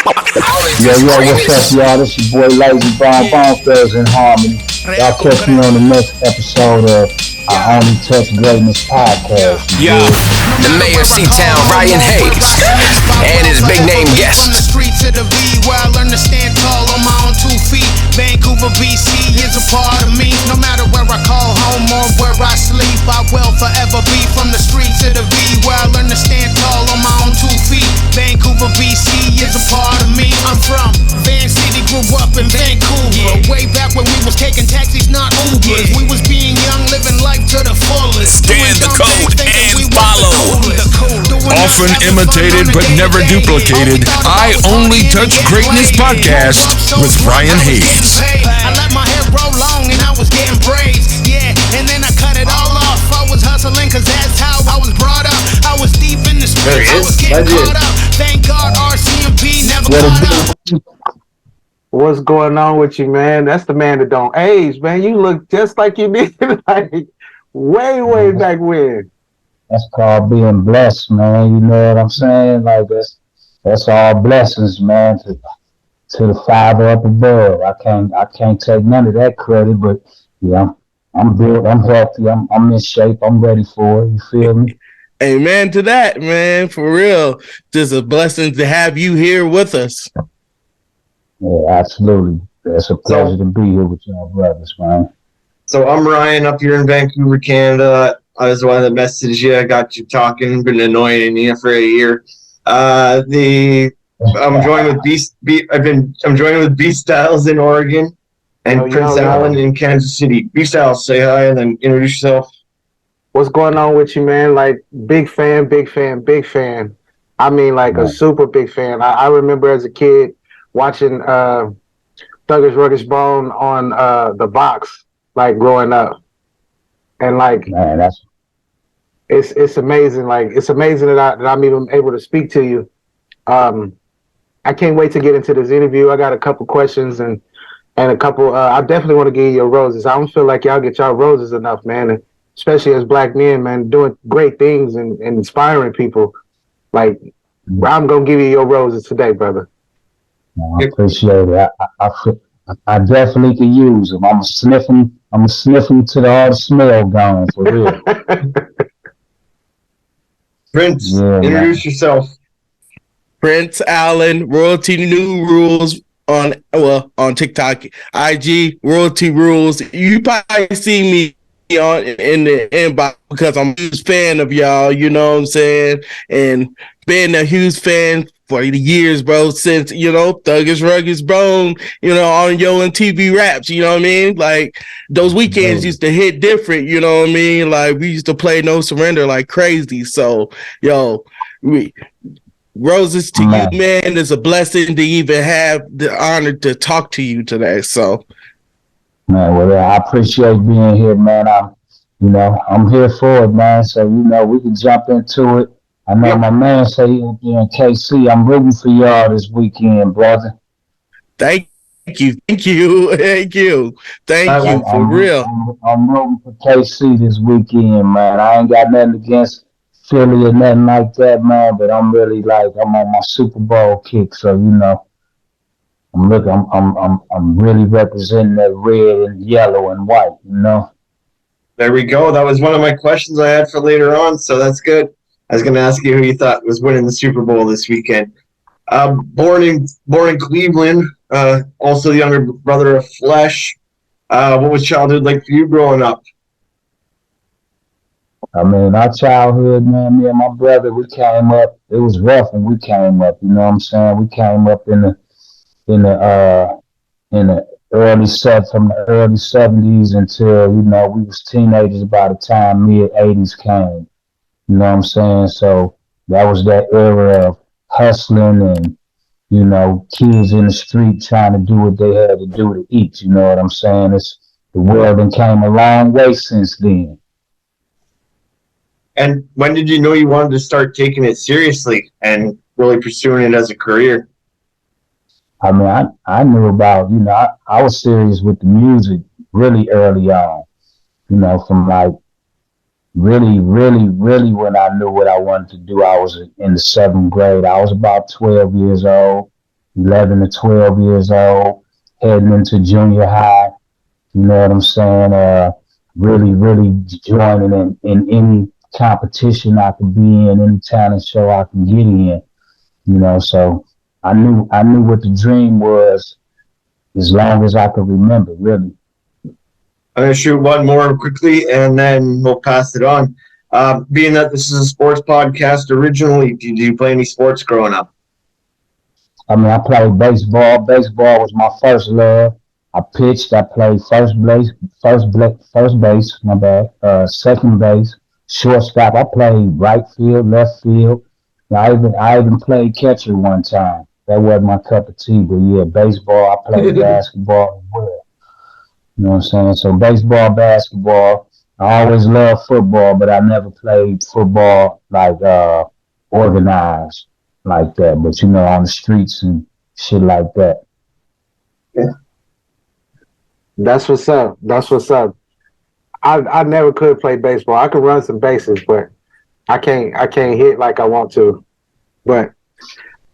Yo, what's up, y'all? This your boy Layzie Bonfires in Harmony. Y'all catch me on the next episode of I Only Touch Greatness podcast. Yo, the mayor of C-Town, Ryan Hayes, and his big name guest. From the street to the V, where I learn to stand tall on my own 2 feet. Vancouver, BC is a part of me. No matter where I call home or where I sleep, I will forever be from the street to the V, where I learn to stand tall on my own 2 feet. Vancouver, BC is a part of me. I'm from Van City, grew up in Vancouver. Way back when we was taking taxis, not Ubers. We was being young, living life to the fullest. Stand the code and follow. Often imitated but never duplicated, I Only Touch Greatness podcast with Ryan Hayes. I let my hair grow long and I was getting braids. Yeah, and then I cut it all off. I was hustling cause that's how I was brought up. I was deep in the streets, I was getting caught up. Thank God RCMP never caught up. What's going on with you, man? That's the man that don't age, man. You look just like you did like way back when. That's called being blessed, man. You know what I'm saying? Like that's all blessings, man. To the Father up above. I can't take none of that credit, but yeah, I'm good. I'm healthy. I'm in shape. I'm ready for it. You feel me? Amen to that, man. For real, just a blessing to have you here with us. Yeah, absolutely. It's a pleasure to be here with y'all brothers, man. So I'm Ryan up here in Vancouver, Canada. I was the one that messaged you. I got you talking, been annoying you for a year. I'm joined with I'm joined with B Styles in Oregon and Prince Allen in Kansas City. B Styles, say hi and then introduce yourself. What's going on with you, man? Like, big fan. I mean, like, a super big fan. I remember as a kid watching Thuggish Ruggish Bone on the box, like, growing up. And, like, man, it's amazing. Like, it's amazing that I'm even able to speak to you. I can't wait to get into this interview. I got a couple questions and a couple. I definitely want to give you your roses. I don't feel like y'all get y'all roses enough, man. And especially as black men, man, doing great things and inspiring people. Like, I'm gonna give you your roses today, brother. I appreciate it. I definitely could use them. I'm sniffing till all the smell gone, for real. Prince, introduce yourself. Prince Allen, Royalty New Rules on TikTok, IG, Royalty Rules. You probably see me in the inbox because I'm a huge fan of y'all, you know what I'm saying? And been a huge fan for the years, bro, since, Thuggish Ruggish Bone, on Yo and TV Raps, you know what I mean? Like, those weekends used to hit different, you know what I mean? Like, we used to play No Surrender like crazy. So, roses to you, man. It's a blessing to even have the honor to talk to you today. So, man, well, I appreciate being here, man. I'm here for it, man. So, we can jump into it. I know my man say he'll be in KC. I'm rooting for y'all this weekend, brother. Thank you for real. I'm rooting for KC this weekend, man. I ain't got nothing against Philly or nothing like that, man. But I'm really I'm on my Superbowl kick, so I'm really representing that red and yellow and white, There we go. That was one of my questions I had for later on, so that's good. I was going to ask you who you thought was winning the Super Bowl this weekend. Born in Cleveland, also the younger brother of Flesh. What was childhood like for you growing up? I mean, our childhood, man, me and my brother, we came up. It was rough when we came up. You know what I'm saying? We came up in the early 70s until we was teenagers by the time mid 80s came. You know what I'm saying? So that was that era of hustling and kids in the street trying to do what they had to do to eat. You know what I'm saying? The world done came a long way since then. And when did you know you wanted to start taking it seriously and really pursuing it as a career? I mean, I knew about, I was serious with the music really early on, from like really when I knew what I wanted to do. I was in the 7th grade. I was about 12 years old. 11 to 12 years old, heading into junior high. You know what I'm saying? Really joining in any competition I could be in, any talent show I can get in. You know, so I knew what the dream was as long as I could remember, really. I'm going to shoot one more quickly, and then we'll pass it on. Being that this is a sports podcast, originally, did you play any sports growing up? I mean, I played baseball. Baseball was my first love. I pitched. I played first base. My bad. Second base, shortstop. I played right field, left field. I even played catcher one time. That wasn't my cup of tea, but yeah, baseball. I played basketball as well. You know what I'm saying? So baseball, basketball. I always loved football, but I never played football like organized like that. But you know, on the streets and shit like that. That's what's up. That's what's up. I never could play baseball. I could run some bases, but I can't hit like I want to. But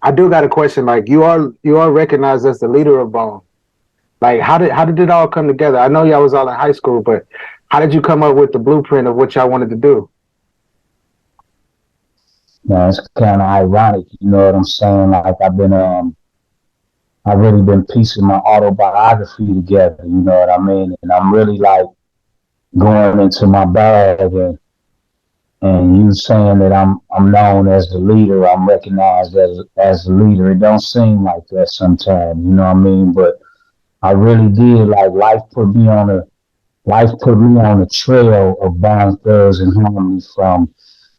I do got a question. Like you are recognized as the leader of Bone. Like how did it all come together? I know y'all was all in high school, but how did you come up with the blueprint of what y'all wanted to do? Man, it's kind of ironic. You know what I'm saying? Like I've really been piecing my autobiography together. You know what I mean? And I'm really like going into my bag and you saying that I'm known as the leader, I'm recognized as the leader. It don't seem like that sometimes, you know what I mean? But I really did. Like life put me on a trail of Bone Thugs and Harmony from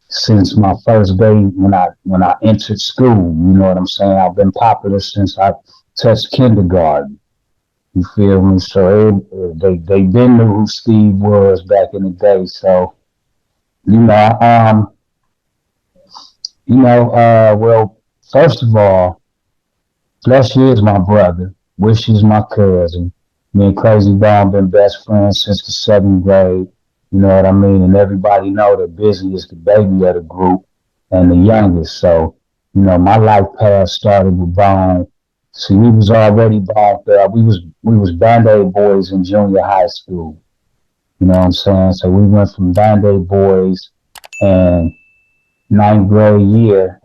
since my first day when I entered school. You know what I'm saying? I've been popular since I touched kindergarten. You feel me? So they been knew who Steve was back in the day. So you know, well, first of all, Flesh is my brother. Wish is my cousin. Me and Crazy Bone been best friends since the seventh grade. You know what I mean? And everybody know that Busy is the baby of the group and the youngest. So, you know, my life path started with Bone. See, we was already Bone. We was Band-Aid boys in junior high school. You know what I'm saying? So we went from Band-Aid boys and after ninth grade year,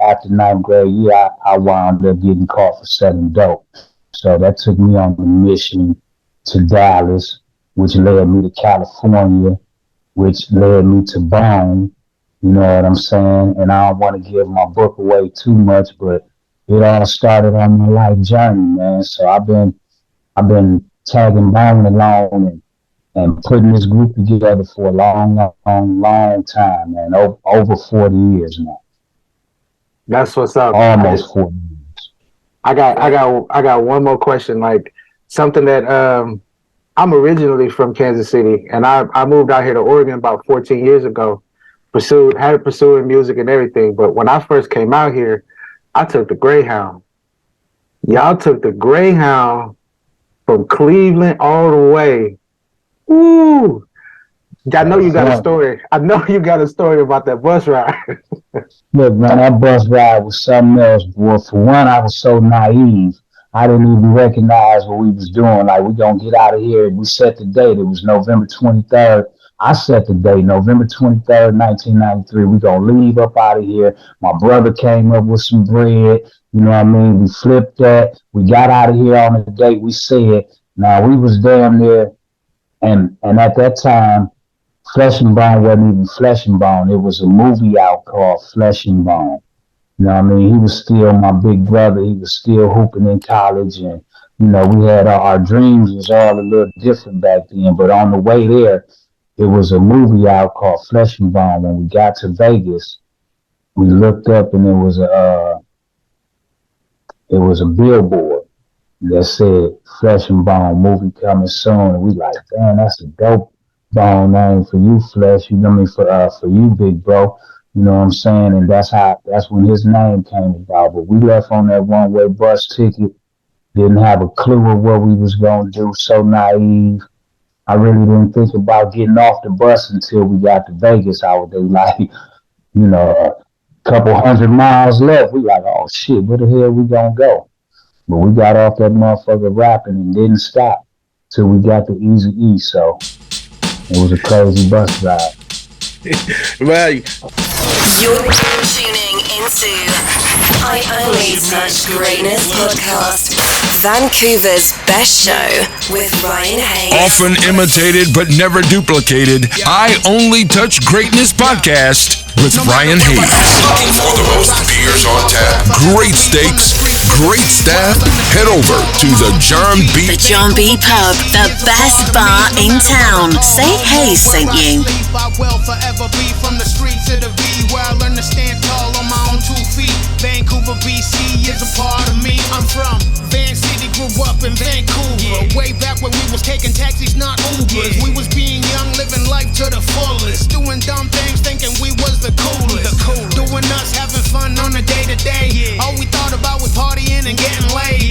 I wound up getting caught for selling dope. So that took me on a mission to Dallas, which led me to California, which led me to Bone. You know what I'm saying? And I don't want to give my book away too much, but it all started on my life journey, man. So I've been tagging Bone along and putting this group together for a long time, man. Over 40 years now. That's what's up. Almost 40 years. I got one more question. Like something that I'm originally from Kansas City, and I moved out here to Oregon about 14 years ago. Had to pursue music and everything. But when I first came out here, I took the Greyhound. Y'all took the Greyhound from Cleveland all the way. Ooh. I know you got a story. I know you got a story about that bus ride. Look, man, that bus ride was something else, boy. For one, I was so naive. I didn't even recognize what we was doing. Like, we gonna get out of here. We set the date. It was November 23rd. I set the date, November 23rd, 1993. We gonna leave up out of here. My brother came up with some bread. You know what I mean? We flipped that. We got out of here on the date we said. Now, we was damn near, and at that time, Flesh and Bone wasn't even Flesh and Bone. It was a movie out called Flesh and Bone. You know what I mean? He was still my big brother. He was still hooping in college. And, you know, we had our dreams was all a little different back then. But on the way there, it was a movie out called Flesh and Bone. When we got to Vegas, we looked up and it was a billboard that said Flesh and Bone movie coming soon. And we like, damn, that's a dope Bone name for you, Flesh. You know what I mean? For you, big bro. You know what I'm saying? And that's when his name came about. But we left on that one-way bus ticket. Didn't have a clue of what we was gonna do. So naive. I really didn't think about getting off the bus until we got to Vegas. I was like, a couple 100 miles left. We like, oh shit, where the hell we gonna go? But we got off that motherfucker rapping and didn't stop till we got to Easy E. So it was a crazy bus ride. Right. You're tuning into I Only Touch Greatness podcast, Vancouver's best show with Ryan Hayes. Often imitated but never duplicated, I Only Touch Greatness podcast with Ryan Hayes. Looking for the most beers on tap, Great steaks, great staff. Head over to the John B. The John B. Pub, the best bar in town. Say Hayes sent you. I will forever be from the street to the V, where I learn to stand tall on my own 2 feet. Vancouver, BC is a part of me. I'm from Van City, grew up in Vancouver. Way back when we was taking taxis, not Ubers. We was being young, living life to the fullest. Doing dumb things, thinking we was the coolest. Doing us, having fun on a day-to-day. All we thought about was partying and getting laid.